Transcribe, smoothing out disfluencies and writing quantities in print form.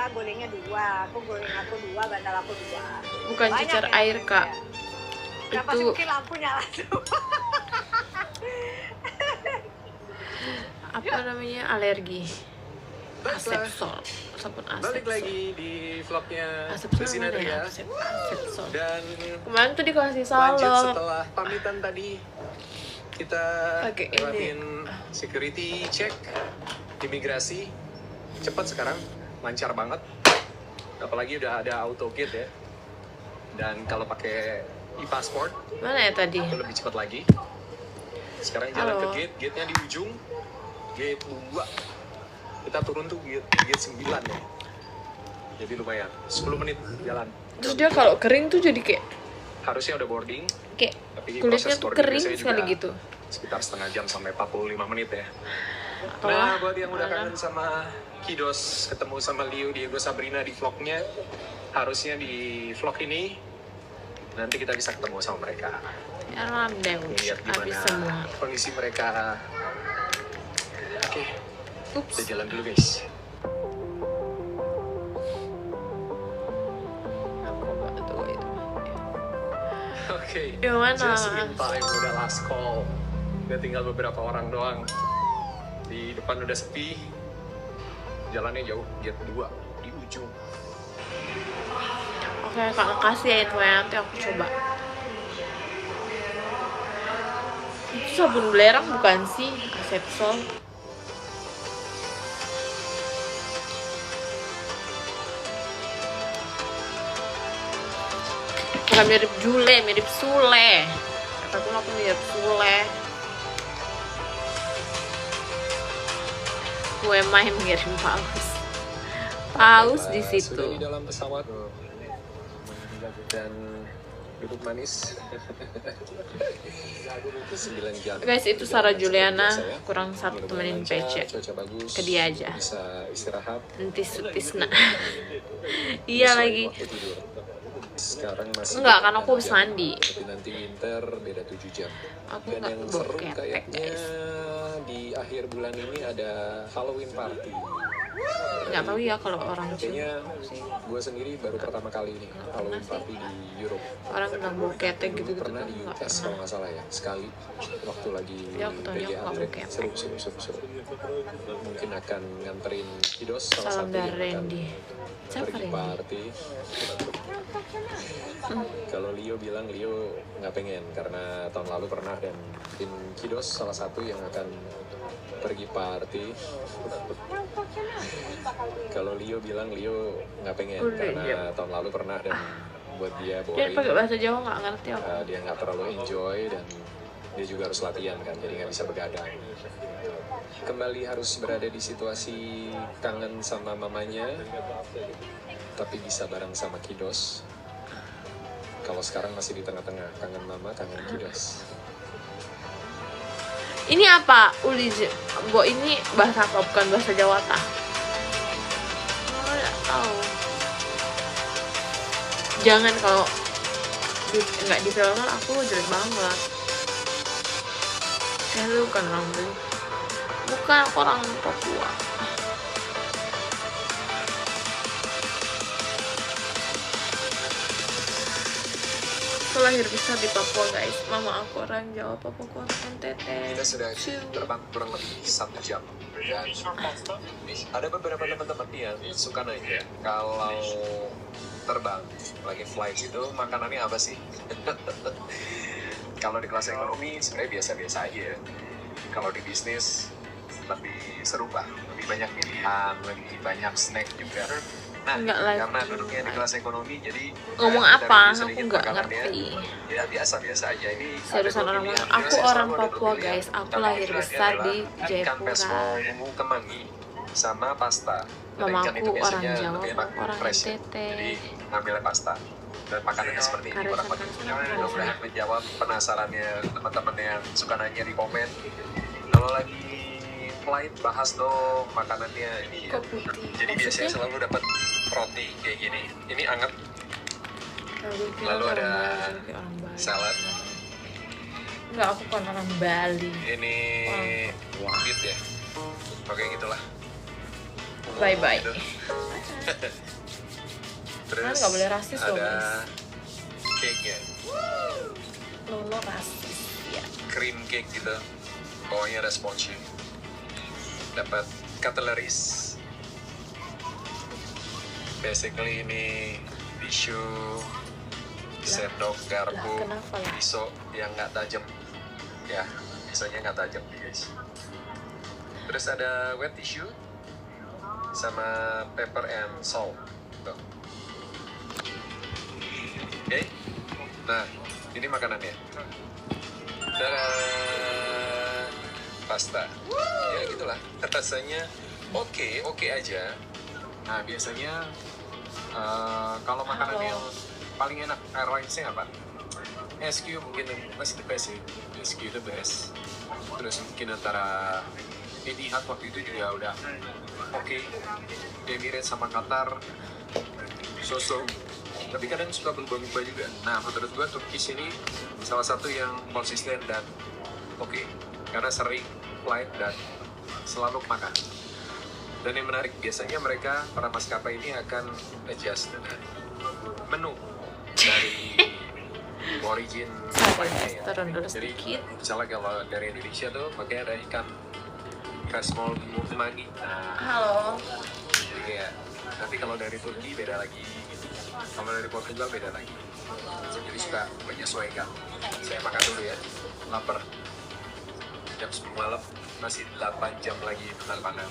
gorengnya 2, aku goreng 2, bantal aku 2. Bukan cecer air kak, Kenapa itu sih mungkin lampu nyala tuh? apa namanya, alergi. Asepsol, sabun Balik asepsol. lagi di vlognya Asepsol Lucy mana ya? Nadria. Asepsol. Dan Kemarin tuh dikasih lanjut salep. setelah pamitan tadi, kita Pakai ini. lewatin security check, imigrasi. Cepat sekarang, lancar banget. Apalagi udah ada auto gate ya. Dan kalau pakai e-passport Mana ya tadi? itu lebih cepat lagi. Sekarang jalan Halo. ke gate-nya di ujung, gate 2. Kita turun tuh gate 9 ya. Jadi lumayan, 10 menit jalan. Terus dia kalau kering tuh jadi kayak Harusnya udah boarding, kayak tapi kulitnya proses tuh boarding kering biasanya sekali juga gitu. sekitar setengah jam sampai 45 menit ya. Atau Nah, buat yang udah mana? kangen sama Kidos, ketemu sama Leo, Diego, Sabrina di vlognya, harusnya di vlog ini nanti kita bisa ketemu sama mereka. Ya landeng, Lihat habis gimana semua. kondisi mereka. Oke, Ups. kita jalan dulu guys. Aku nggak tahu itu. Oke, Yang mana? just in time, udah last call. Udah tinggal beberapa orang doang. Di depan udah sepi. Jalannya jauh, gate 2 di ujung. Oke kak, kasih ya infonya, nanti aku coba. Itu sabun belerang bukan sih? Asepsol. Bukan mirip Jule, mirip Sule. Kataku aku mirip Sule. Gue main mirip Paus. Paus di Sudah situ. di dalam pesawat dan duduk manis. 9 jam. Guys, itu Sarah Juliana, Biasa ya. kurang satu Minum temenin lancar, PC. cuaca bagus, Ke dia aja. Bisa istirahat. Tisna. Iya Sesuai lagi. waktu tidur. Sekarang masih Enggak, kan aku 8 habis jam. mandi. Tapi nanti winter beda 7 jam. Aku Dan nggak yang bawa seru ketek, kayaknya guys. di akhir bulan ini ada Halloween party. Nggak tahu ya kalau orang Kayaknya sih. gue sendiri baru pertama kali ini Halloween party di Europe. Orang bilang bawa ketek Dulu gitu-gitu pernah kan di nggak US kalau pernah. nggak salah ya, sekali waktu lagi Ya, aku taunya PGA aku nggak trip. mau ketek. Seru. Mungkin akan nganterin Kidos salah Salam satu dari yang akan Randy. Siapa pergi Randy? party. Kalau Leo bilang Leo nggak pengen karena tahun lalu pernah, dan mungkin Kidos salah satu yang akan pergi party. Kalau Leo bilang Leo nggak pengen Udah, karena iya. tahun lalu pernah, dan buat dia Dia boring. pakai bahasa Jawa nggak ngerti aku. Dia nggak terlalu enjoy, dan dia juga harus latihan kan, jadi nggak bisa begadang. Kembali harus berada di situasi kangen sama mamanya, tapi bisa bareng sama Kidos. Kalau sekarang masih di tengah-tengah, kangen mama, kangen Kidos. Ini apa? Uli, Bo ini bahasa apa? Bukan bahasa Jawa tah? Oh, nggak tahu. Jangan kalau nggak di filter aku jelek banget. Lu bukan orang Bali. Bukan, aku orang Papua. Aku lahir besar di Papua guys. Mama aku orang Jawa, Papua aku orang NTT. Kita sudah Ciu. terbang kurang lebih 1 jam. Dan ada beberapa teman-teman yang suka nanya, kalau terbang lagi flight itu makanannya apa sih? Kalau di kelas ekonomi sebenarnya biasa-biasa aja. Kalau di bisnis lebih seru lah, lebih banyak pilihan, lebih banyak snack juga. Nah, Enggak lah. karena duduknya di kelas ekonomi, jadi Ngomong dari apa? sedikit Aku nggak makanannya, ngerti. ya biasa-biasa aja. Ini Seriusan orang pilihan. Aku Biasanya orang selalu ada Papua dua pilihan. guys. Aku Tapi lahir pilihannya besar di adalah ikan pesto Jayapura. bumbu kemangi sama pasta. Dan Mama ikan aku itu orang biasanya Jawa, lebih enak orang fresh ya. NTT. Jadi ngambilnya pasta. Dan makanannya seperti ini Karesan, kurang lebih. karesan. Mudah-mudahan menjawab penasarannya teman-teman yang suka nanya di komen. Kalau lagi flight, bahas dong makanannya ini ya. Kok putih? Jadi biasanya Maksudnya? selalu dapat roti kayak gini. Ini anget, Lalu ada salad. Enggak, aku bukan orang Bali. ini Wah. beet ya. Oke, gitulah. Bye-bye. Gitu. Terus Kan nggak boleh rasis loh, ada guys. cake-nya, Lolo rasis ya. cream cake gitu. Bawahnya ada sponge. Dapat cutleries. Basically ini tisu, sendok, garpu, kenapa lah? pisau yang nggak tajam. Ya, pisaunya nggak tajam guys. Terus ada wet tissue sama pepper and salt. Tuh. Oke. Nah, ini makanannya. Tada! Pasta. Ya gitulah. Rasanya oke aja. Nah, biasanya kalau makanan Halo. yang paling enak airlinesnya apa? SQ mungkin masih the best sih. SQ the best. Terus mungkin antara Etihad waktu itu juga udah oke. Emirates sama Qatar so-so. Tapi kadang suka berubah-ubah juga. Nah, menurut gua Turkish ini salah satu yang konsisten dan oke. Karena sering flight dan selalu makan. Dan yang menarik, biasanya mereka, para maskapai ini akan adjust dengan menu dari origin flightnya ya. Turun dulu Jadi, sedikit. misalnya kalau dari Indonesia tuh pakai ada ikan kasmol magi. Nah, Halo. jadi kayak, nanti kalau dari Turki beda lagi. Kalau dari Portugal beda lagi. Jadi suka menyesuaikan. Saya makan dulu ya, lapar. Jam 10 malam, masih 8 jam lagi penerbangan.